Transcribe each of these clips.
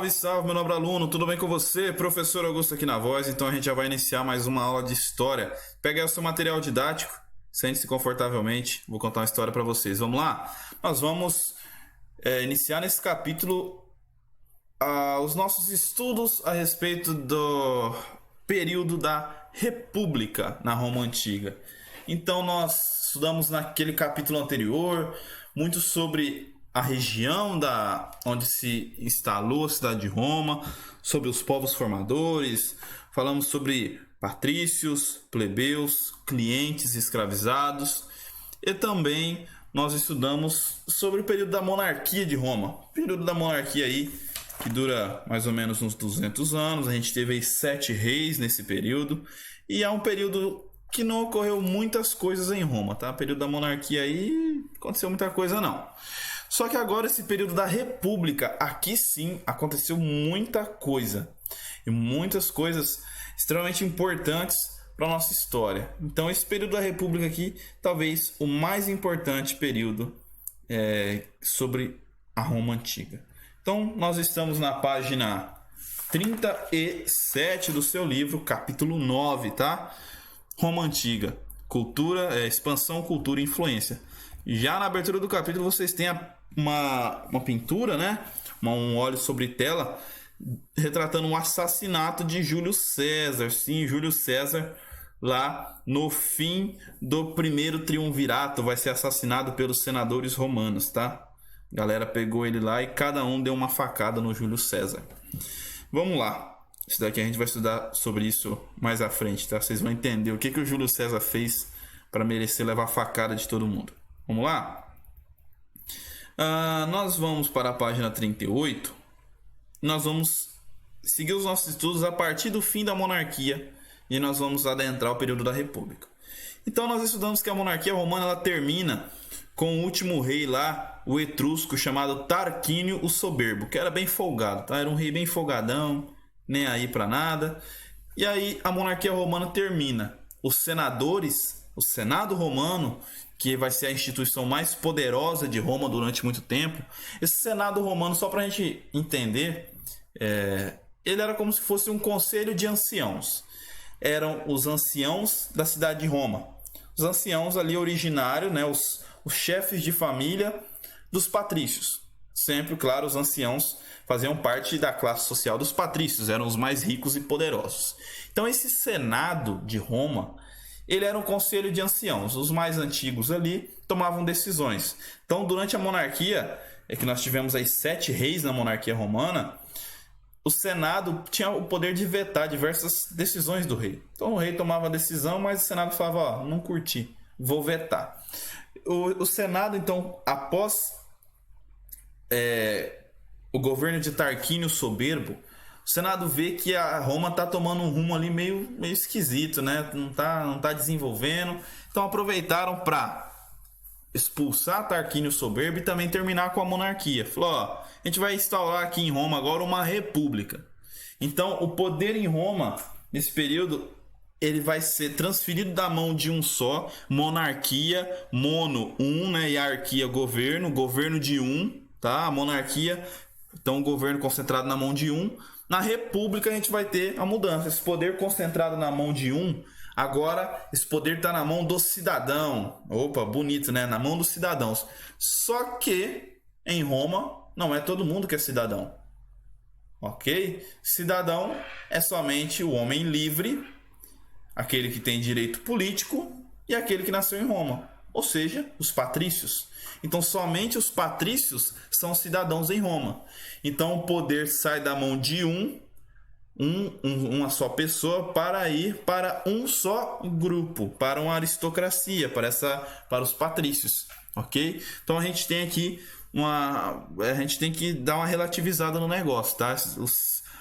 Salve, salve, meu nobre aluno, tudo bem com você? Professor Augusto aqui na voz, então a gente já vai iniciar mais uma aula de história. Pega aí o seu material didático, sente-se confortavelmente, vou contar uma história para vocês. Vamos lá? Nós vamos iniciar nesse capítulo os nossos estudos a respeito do período da República na Roma Antiga. Então nós estudamos naquele capítulo anterior muito sobre a região onde se instalou a cidade de Roma, sobre os povos formadores, falamos sobre patrícios, plebeus, clientes escravizados e também nós estudamos sobre o período da monarquia de Roma. O período da monarquia aí que dura mais ou menos uns 200 anos, a gente teve aí 7 reis nesse período e é um período que não ocorreu muitas coisas em Roma, tá? O período da monarquia aí aconteceu muita coisa não. Só que agora esse período da República, aqui sim aconteceu muita coisa. E muitas coisas extremamente importantes para a nossa história. Então esse período da República aqui, talvez o mais importante período sobre a Roma Antiga. Então nós estamos na página 37 do seu livro, capítulo 9, tá? Roma Antiga, cultura, expansão, cultura e influência. Já na abertura do capítulo vocês têm uma pintura, né? Um óleo sobre tela retratando um assassinato de Júlio César. Sim, Júlio César, lá no fim do primeiro triunvirato, vai ser assassinado pelos senadores romanos, tá? A galera pegou ele lá e cada um deu uma facada no Júlio César. Vamos lá. Isso daqui a gente vai estudar sobre isso mais à frente, tá? Vocês vão entender o que o Júlio César fez para merecer levar facada de todo mundo. Vamos lá? Nós vamos para a página 38. Nós vamos seguir os nossos estudos a partir do fim da monarquia e nós vamos adentrar o período da República. Então nós estudamos que a monarquia romana ela termina com o último rei lá, o etrusco, chamado Tarquínio o Soberbo, que era bem folgado, tá? Era um rei bem folgadão, nem aí para nada. E aí a monarquia romana termina. Os senadores, o Senado romano, que vai ser a instituição mais poderosa de Roma durante muito tempo. Esse Senado romano, só para a gente entender, ele era como se fosse um conselho de anciãos. Eram os anciãos da cidade de Roma. Os anciãos ali originários, né, os chefes de família dos patrícios. Sempre, claro, os anciãos faziam parte da classe social dos patrícios, eram os mais ricos e poderosos. Então esse Senado de Roma, ele era um conselho de anciãos. Os mais antigos ali tomavam decisões. Então, durante a monarquia, que nós tivemos aí 7 reis na monarquia romana, o Senado tinha o poder de vetar diversas decisões do rei. Então, o rei tomava a decisão, mas o Senado falava, não curti, vou vetar. O Senado, então, após o governo de Tarquínio Soberbo, o Senado vê que a Roma está tomando um rumo ali meio esquisito, né? Não tá desenvolvendo. Então aproveitaram para expulsar Tarquínio Soberbo e também terminar com a monarquia. Falou, a gente vai instaurar aqui em Roma agora uma república. Então o poder em Roma, nesse período, ele vai ser transferido da mão de um só, monarquia, mono, né? E arquia, governo de um, tá? A monarquia, então o governo concentrado na mão de um. Na República a gente vai ter a mudança. Esse poder concentrado na mão de um, agora esse poder está na mão do cidadão. Opa, bonito, né? Na mão dos cidadãos. Só que em Roma não é todo mundo que é cidadão. Ok? Cidadão é somente o homem livre, aquele que tem direito político e aquele que nasceu em Roma. Ou seja, os patrícios. Então, somente os patrícios são cidadãos em Roma. Então, o poder sai da mão de uma só pessoa para ir para um só grupo, para uma aristocracia, para os patrícios, ok? Então, a gente tem aqui a gente tem que dar uma relativizada no negócio, tá?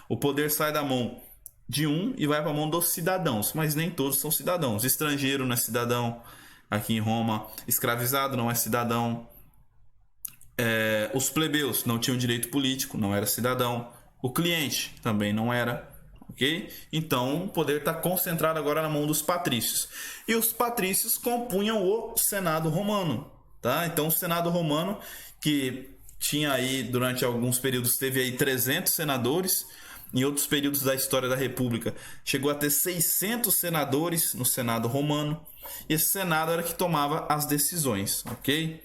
O poder sai da mão de um e vai para a mão dos cidadãos, mas nem todos são cidadãos. Estrangeiro não é cidadão aqui em Roma, escravizado não é cidadão. Os plebeus não tinham direito político, não era cidadão. O cliente também não era, ok? Então o poder está concentrado agora na mão dos patrícios. E os patrícios compunham o Senado romano, tá? Então o Senado romano, que tinha aí, durante alguns períodos, teve aí 300 senadores. Em outros períodos da história da República, chegou a ter 600 senadores no Senado romano. E esse Senado era que tomava as decisões, ok?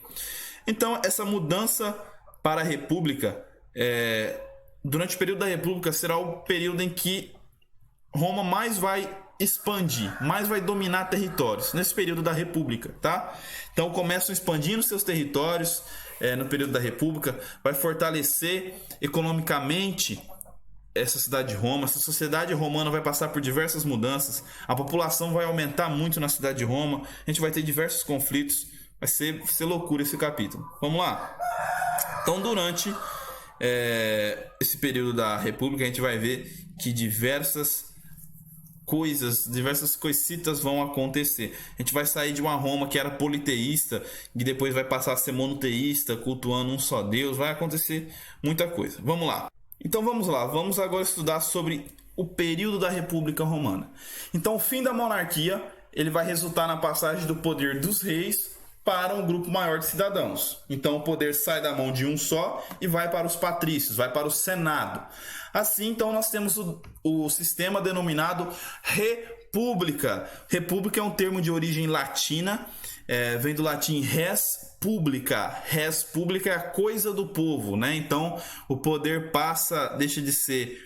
Então, essa mudança para a República, durante o período da República, será o período em que Roma mais vai expandir, mais vai dominar territórios, nesse período da República, tá? Então, começam expandindo seus territórios no período da República, vai fortalecer economicamente essa cidade de Roma. Essa sociedade romana vai passar por diversas mudanças, a população vai aumentar muito na cidade de Roma, a gente vai ter diversos conflitos, vai ser loucura esse capítulo. Vamos lá? Então, durante esse período da República, a gente vai ver que diversas coisitas vão acontecer. A gente vai sair de uma Roma que era politeísta, e depois vai passar a ser monoteísta, cultuando um só Deus. Vai acontecer muita coisa. Vamos lá. Então vamos lá, vamos agora estudar sobre o período da República Romana. Então, o fim da monarquia, ele vai resultar na passagem do poder dos reis para um grupo maior de cidadãos. Então, o poder sai da mão de um só e vai para os patrícios, vai para o Senado. Assim, então, nós temos o sistema denominado República. República é um termo de origem latina, vem do latim res publica. Res publica é a coisa do povo, né? Então, o poder deixa de ser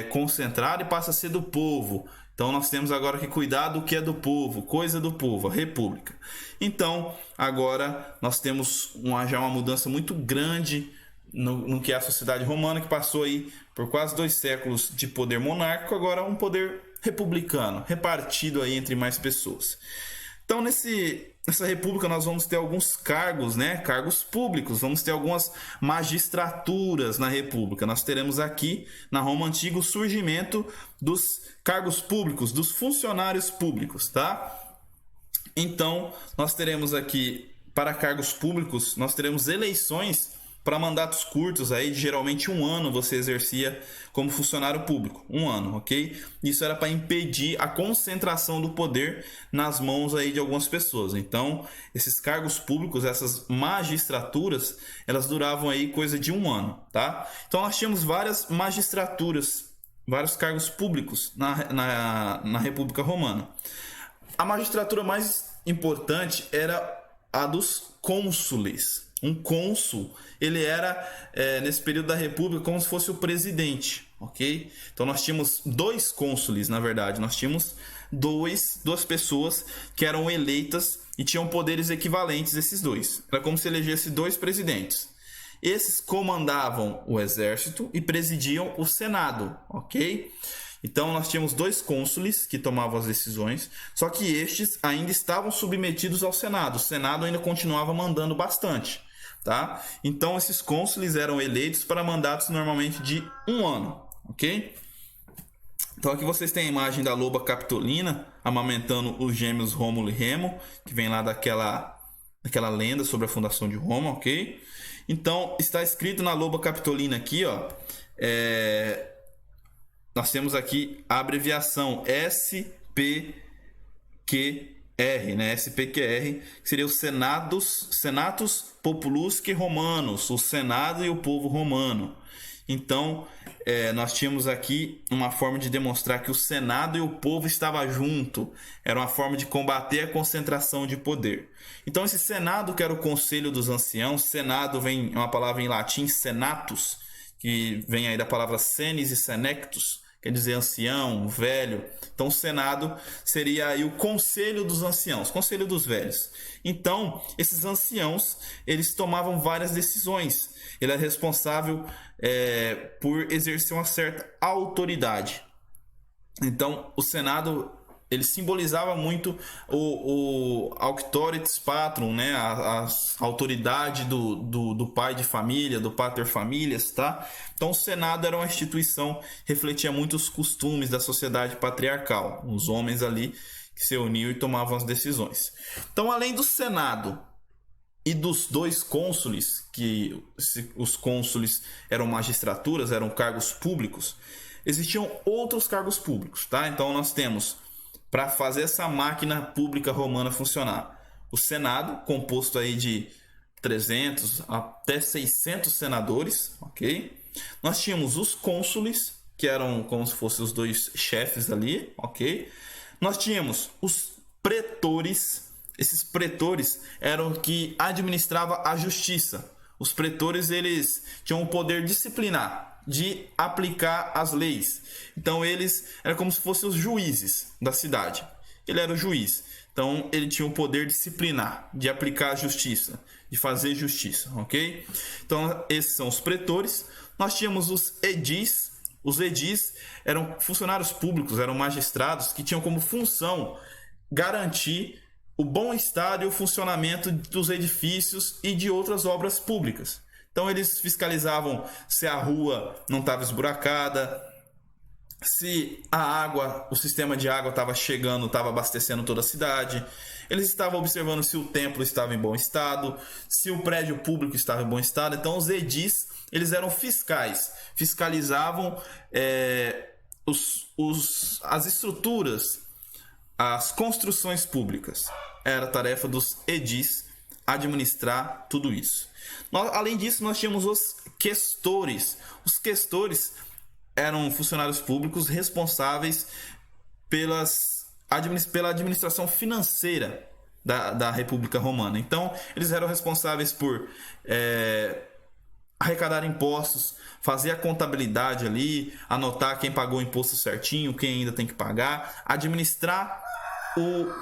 concentrado e passa a ser do povo. Então, nós temos agora que cuidar do que é do povo, coisa do povo, a república. Então, agora nós temos já uma mudança muito grande no que é a sociedade romana, que passou aí por quase 2 séculos de poder monárquico, agora um poder republicano, repartido aí entre mais pessoas. Então, nessa república nós vamos ter alguns cargos, né? Cargos públicos, vamos ter algumas magistraturas na república. Nós teremos aqui, na Roma Antiga, o surgimento dos cargos públicos, dos funcionários públicos, tá? Então, nós teremos aqui, para cargos públicos, nós teremos eleições para mandatos curtos, aí de geralmente 1 ano você exercia como funcionário público, 1 ano, ok? Isso era para impedir a concentração do poder nas mãos aí de algumas pessoas. Então, esses cargos públicos, essas magistraturas, elas duravam aí coisa de 1 ano, tá? Então, nós tínhamos várias magistraturas, vários cargos públicos na República Romana. A magistratura mais importante era a dos cônsules. Um cônsul, ele era, nesse período da República, como se fosse o presidente, ok? Então, nós tínhamos 2 cônsules, na verdade. Nós tínhamos duas pessoas que eram eleitas e tinham poderes equivalentes, esses 2. Era como se elegesse 2 presidentes. Esses comandavam o exército e presidiam o Senado, ok? Então, nós tínhamos 2 cônsules que tomavam as decisões, só que estes ainda estavam submetidos ao Senado. O Senado ainda continuava mandando bastante, tá? Então, esses cônsules eram eleitos para mandatos normalmente de 1 ano, ok? Então, aqui vocês têm a imagem da loba Capitolina amamentando os gêmeos Rômulo e Remo, que vem lá daquela lenda sobre a fundação de Roma, ok? Então, está escrito na loba Capitolina aqui, ó, nós temos aqui a abreviação SPQR, né? SPQR, que seria o Senatus Populusque Romanus, o Senado e o povo romano. Então, nós tínhamos aqui uma forma de demonstrar que o Senado e o povo estavam juntos. Era uma forma de combater a concentração de poder. Então, esse Senado, que era o Conselho dos Anciãos, Senado é uma palavra em latim, senatus, que vem aí da palavra senes e senectus, quer dizer ancião, velho. Então, o Senado seria aí o Conselho dos Anciãos, Conselho dos Velhos. Então, esses anciãos, eles tomavam várias decisões. Ele é responsável por exercer uma certa autoridade. Então, o Senado, ele simbolizava muito o auctoritas patrum, né? A autoridade do pai de família, do pater familias, tá? Então, o Senado era uma instituição que refletia muito os costumes da sociedade patriarcal, os homens ali que se uniam e tomavam as decisões. Então, além do Senado e dos 2 cônsules, que os cônsules eram magistraturas, eram cargos públicos, existiam outros cargos públicos, tá? Então, nós temos, para fazer essa máquina pública romana funcionar, o Senado, composto aí de 300 até 600 senadores, ok? Nós tínhamos os cônsules, que eram como se fossem os dois chefes ali, ok? Nós tínhamos os pretores. Esses pretores eram que administravam a justiça. Os pretores, eles tinham o poder disciplinar, de aplicar as leis. Então eles eram como se fossem os juízes da cidade. Ele era o juiz. Então ele tinha o poder disciplinar, de aplicar a justiça, de fazer justiça, ok? Então esses são os pretores. Nós tínhamos os edis. Os edis eram funcionários públicos, eram magistrados que tinham como função garantir o bom estado e o funcionamento dos edifícios e de outras obras públicas. Então eles fiscalizavam se a rua não estava esburacada, se a água, o sistema de água estava chegando, estava abastecendo toda a cidade. Eles estavam observando se o templo estava em bom estado, se o prédio público estava em bom estado. Então os edis, eles eram fiscais, fiscalizavam as estruturas, as construções públicas. Era a tarefa dos edis administrar tudo isso. Além disso, nós tínhamos os questores. Os questores eram funcionários públicos responsáveis pela administração financeira da República Romana. Então, eles eram responsáveis por arrecadar impostos, fazer a contabilidade ali, anotar quem pagou o imposto certinho, quem ainda tem que pagar, administrar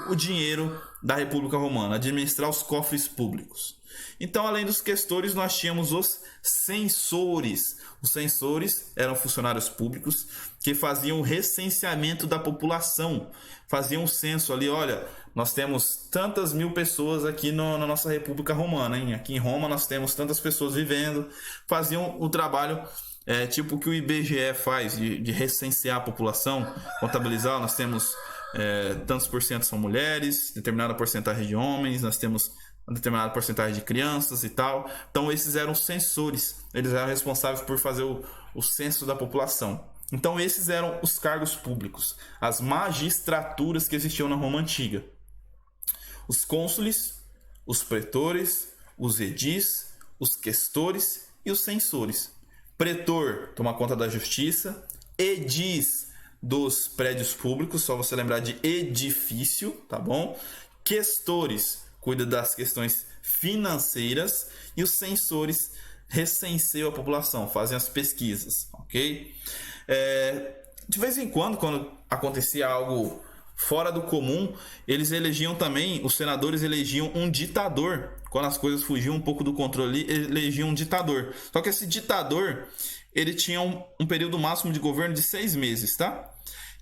o dinheiro da República Romana, administrar os cofres públicos. Então, além dos questores, nós tínhamos os censores. Os censores eram funcionários públicos que faziam o recenseamento da população, faziam um censo ali, olha, nós temos tantas mil pessoas aqui na nossa República Romana, hein? Aqui em Roma nós temos tantas pessoas vivendo, faziam o trabalho tipo que o IBGE faz, de recensear a população, contabilizar, nós temos tantos por cento são mulheres, determinada porcentagem de homens, nós temos uma determinada porcentagem de crianças e tal. Então esses eram os censores, eles eram responsáveis por fazer o censo da população. Então esses eram os cargos públicos, as magistraturas que existiam na Roma Antiga. Os cônsules, os pretores, os edis, os questores e os censores. Pretor toma conta da justiça, edis dos prédios públicos, só você lembrar de edifício, tá bom? Questores cuida das questões financeiras e os censores recenseiam a população, fazem as pesquisas, ok? De vez em quando acontecia algo fora do comum, eles elegiam também, os senadores elegiam um ditador. Quando as coisas fugiam um pouco do controle, elegiam um ditador. Só que esse ditador, ele tinha um período máximo de governo de 6 meses, tá?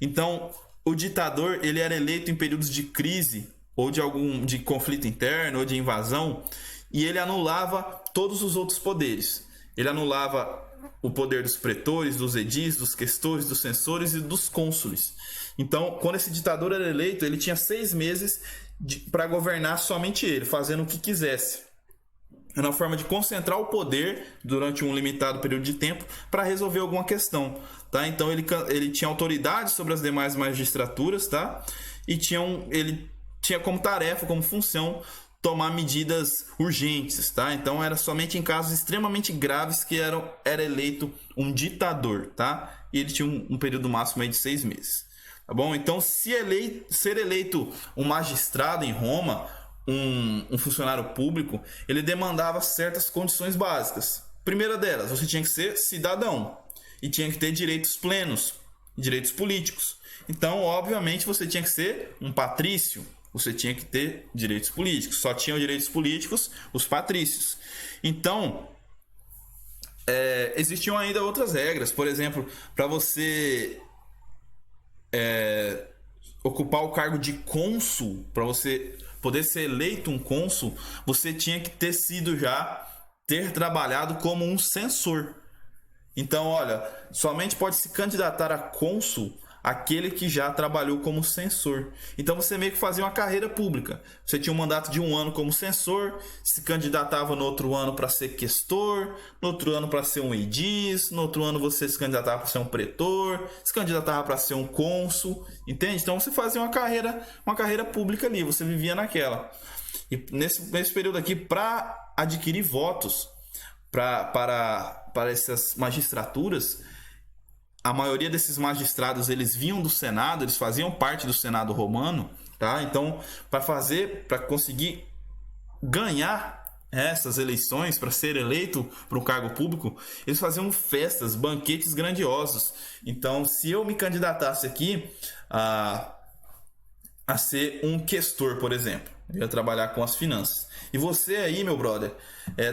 Então, o ditador, ele era eleito em períodos de crise, ou de conflito interno, ou de invasão, e ele anulava todos os outros poderes. Ele anulava o poder dos pretores, dos edis, dos questores, dos censores e dos cônsules. Então, quando esse ditador era eleito, ele tinha 6 meses para governar somente ele, fazendo o que quisesse. Era uma forma de concentrar o poder durante um limitado período de tempo para resolver alguma questão, tá? Então ele tinha autoridade sobre as demais magistraturas, tá? E ele tinha como tarefa, como função, tomar medidas urgentes, tá? Então era somente em casos extremamente graves que era eleito um ditador, tá? E ele tinha um período máximo aí de 6 meses, tá bom? Então, ser eleito um magistrado em Roma, um funcionário público, ele demandava certas condições básicas. Primeira delas, você tinha que ser cidadão e tinha que ter direitos plenos, direitos políticos. Então, obviamente, você tinha que ser um patrício, você tinha que ter direitos políticos. Só tinham direitos políticos os patrícios. Então, existiam ainda outras regras. Por exemplo, para você ocupar o cargo de cônsul, para você poder ser eleito um cônsul, você tinha que ter trabalhado como um censor. Então, olha, somente pode se candidatar a cônsul aquele que já trabalhou como censor. Então você meio que fazia uma carreira pública. Você tinha um mandato de 1 ano como censor, se candidatava no outro ano para ser questor, no outro ano para ser um edis, no outro ano você se candidatava para ser um pretor, se candidatava para ser um cônsul, entende? Então você fazia uma carreira pública ali, você vivia naquela. E nesse período aqui, para adquirir votos para essas magistraturas, a maioria desses magistrados eles vinham do Senado, eles faziam parte do Senado romano, tá? Então, para conseguir ganhar essas eleições, para ser eleito para um cargo público, eles faziam festas, banquetes grandiosos. Então, se eu me candidatasse aqui a ser um questor, por exemplo, eu ia trabalhar com as finanças. E você aí, meu brother,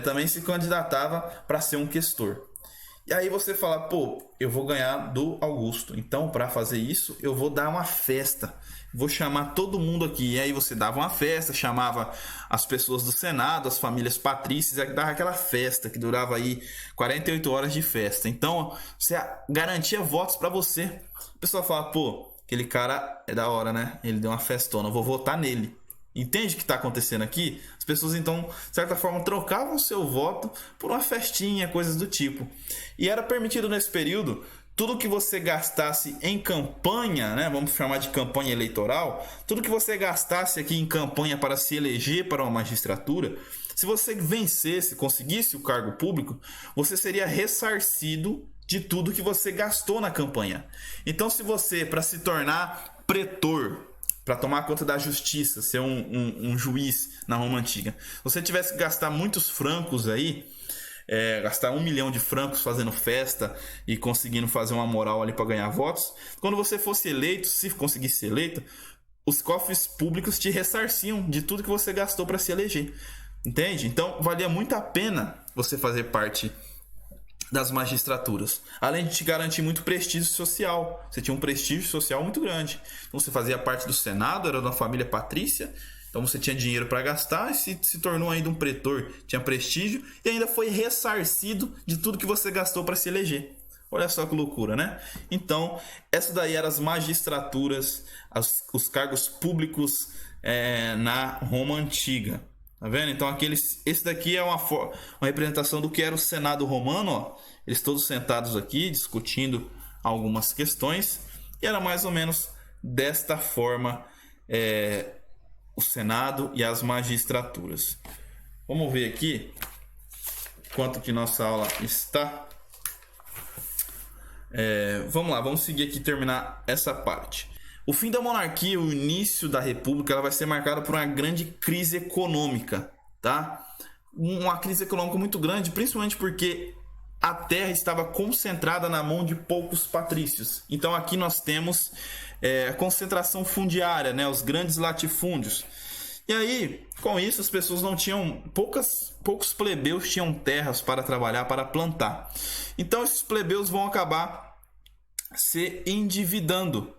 também se candidatava para ser um questor. E aí você fala, pô, eu vou ganhar do Augusto. Então, para fazer isso, eu vou dar uma festa. Vou chamar todo mundo aqui. E aí você dava uma festa, chamava as pessoas do Senado, as famílias patrícias, e dava aquela festa que durava aí 48 horas de festa. Então, você garantia votos para você. O pessoal fala, pô, aquele cara é da hora, né? Ele deu uma festona, eu vou votar nele. Entende o que está acontecendo aqui? As pessoas, então, de certa forma, trocavam seu voto por uma festinha, coisas do tipo. E era permitido nesse período, tudo que você gastasse em campanha, né? Vamos chamar de campanha eleitoral, tudo que você gastasse aqui em campanha para se eleger para uma magistratura, se você vencesse, conseguisse o cargo público, você seria ressarcido de tudo que você gastou na campanha. Então, se você, para se tornar pretor, para tomar conta da justiça, ser um juiz na Roma Antiga, se você tivesse que gastar muitos francos aí, gastar 1 milhão de francos fazendo festa e conseguindo fazer uma moral ali para ganhar votos, quando você fosse eleito, se conseguisse ser eleito, os cofres públicos te ressarciam de tudo que você gastou para se eleger. Entende? Então, valia muito a pena você fazer parte das magistraturas, além de te garantir muito prestígio social. Você tinha um prestígio social muito grande. Então você fazia parte do Senado, era de uma família patrícia, então você tinha dinheiro para gastar e se tornou ainda um pretor, tinha prestígio e ainda foi ressarcido de tudo que você gastou para se eleger. Olha só que loucura, né? Então, essa daí eram as magistraturas, os cargos públicos na Roma Antiga. Tá vendo? Então, esse daqui é uma representação do que era o Senado romano. Ó. Eles todos sentados aqui, discutindo algumas questões. E era mais ou menos desta forma o Senado e as magistraturas. Vamos ver aqui quanto que nossa aula está. Vamos lá, vamos seguir aqui e terminar essa parte. O fim da monarquia, o início da república, ela vai ser marcada por uma grande crise econômica, tá? Uma crise econômica muito grande, principalmente porque a terra estava concentrada na mão de poucos patrícios. Então aqui nós temos a concentração fundiária, né? Os grandes latifúndios. E aí, com isso, as pessoas não tinham... Poucos plebeus tinham terras para trabalhar, para plantar. Então esses plebeus vão acabar se endividando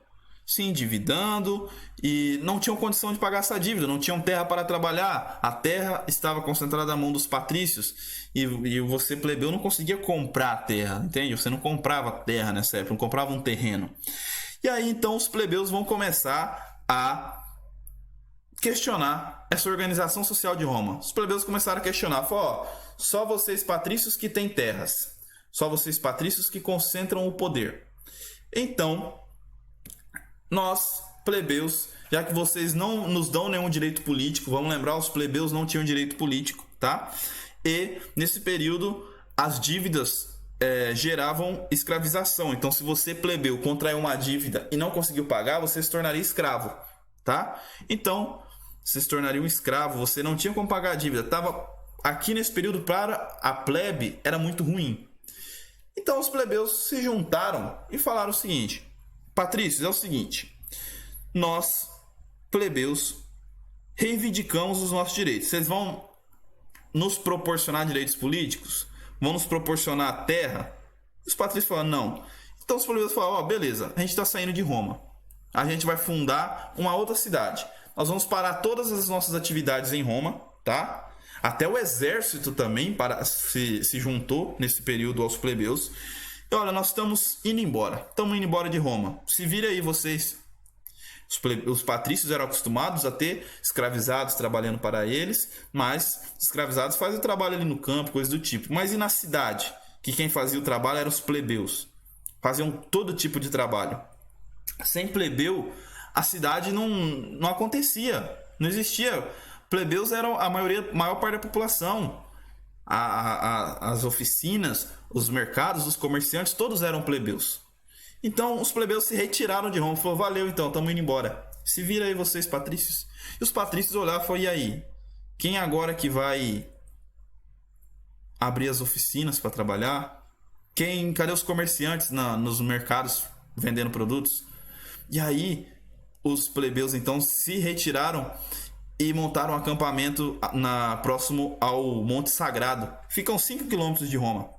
e não tinham condição de pagar essa dívida, não tinham terra para trabalhar, a terra estava concentrada na mão dos patrícios e você, plebeu, não conseguia comprar a terra, entende? Você não comprava terra nessa época, não comprava um terreno. E aí então os plebeus vão começar a questionar essa organização social de Roma. Os plebeus começaram a questionar, falaram, só vocês patrícios que têm terras, só vocês patrícios que concentram o poder. Então, nós, plebeus, já que vocês não nos dão nenhum direito político, vamos lembrar, os plebeus não tinham direito político, tá? E, nesse período, as dívidas geravam escravização. Então, se você, plebeu, contraiu uma dívida e não conseguiu pagar, você se tornaria escravo, tá? Então, você se tornaria um escravo, você não tinha como pagar a dívida. Tava aqui nesse período, para a plebe, era muito ruim. Então, os plebeus se juntaram e falaram o seguinte... Patrícios, é o seguinte, nós, plebeus, reivindicamos os nossos direitos. Vocês vão nos proporcionar direitos políticos? Vão nos proporcionar terra? Os patrícios falaram, não. Então os plebeus falaram, beleza, a gente está saindo de Roma. A gente vai fundar uma outra cidade. Nós vamos parar todas as nossas atividades em Roma, tá? Até o exército também se juntou nesse período aos plebeus. E olha, nós estamos indo embora de Roma. Se vira aí vocês. Os patrícios eram acostumados a ter escravizados trabalhando para eles, mas os escravizados fazem o trabalho ali no campo, coisa do tipo. Mas e na cidade? Que quem fazia o trabalho eram os plebeus. Faziam todo tipo de trabalho. Sem plebeu, a cidade não acontecia. Não existia Plebeus eram a maior parte da população. As oficinas, os mercados, os comerciantes, todos eram plebeus. Então os plebeus se retiraram de Roma. Falou, valeu então, estamos indo embora. Se vira aí vocês, patrícios. E os patrícios olharam e falaram, e aí? Quem agora que vai abrir as oficinas para trabalhar? Cadê os comerciantes nos mercados vendendo produtos? E aí os plebeus então se retiraram e montaram um acampamento próximo ao Monte Sagrado. Ficam 5 quilômetros de Roma.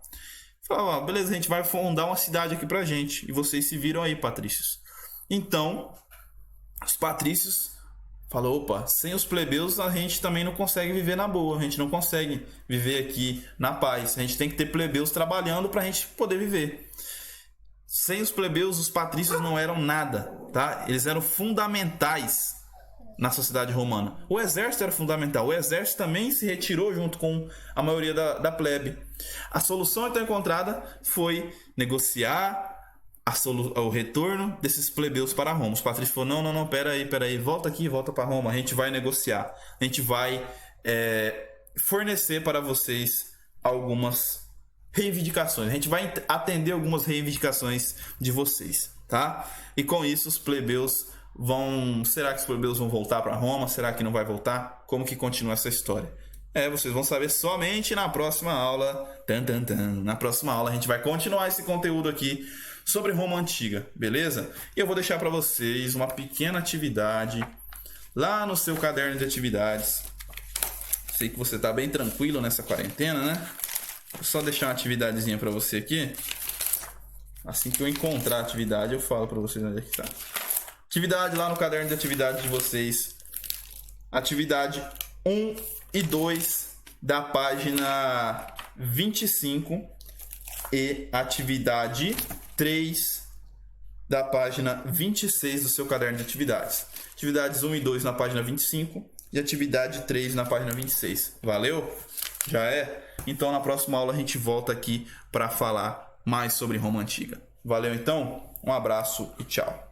Falaram, beleza, a gente vai fundar uma cidade aqui pra gente. E vocês se viram aí, patrícios. Então, os patrícios falaram, opa, sem os plebeus a gente também não consegue viver na boa. A gente não consegue viver aqui na paz. A gente tem que ter plebeus trabalhando pra gente poder viver. Sem os plebeus, os patrícios não eram nada, tá? Eles eram fundamentais na sociedade romana. O exército era fundamental. O exército também se retirou junto com a maioria da plebe. A solução então encontrada foi negociar o retorno desses plebeus para Roma. Os patrícios falaram, não, pera aí, volta aqui, volta para Roma, a gente vai negociar. A gente vai fornecer para vocês algumas reivindicações. A gente vai atender algumas reivindicações de vocês, tá? E com isso os plebeus será que os plebeus vão voltar para Roma? Será que não vai voltar? Como que continua essa história? Vocês vão saber somente na próxima aula. Na próxima aula a gente vai continuar esse conteúdo aqui sobre Roma Antiga, beleza? E eu vou deixar para vocês uma pequena atividade lá no seu caderno de atividades. Sei que você tá bem tranquilo nessa quarentena, né? Vou só deixar uma atividadezinha para você aqui. Assim que eu encontrar a atividade, eu falo para vocês onde é que tá. Atividade lá no caderno de atividade de vocês. Atividade 1 e 2 da página 25 e atividade 3 da página 26 do seu caderno de atividades. Atividades 1 e 2 na página 25 e atividade 3 na página 26. Valeu? Já é? Então na próxima aula a gente volta aqui para falar mais sobre Roma Antiga. Valeu então? Um abraço e tchau.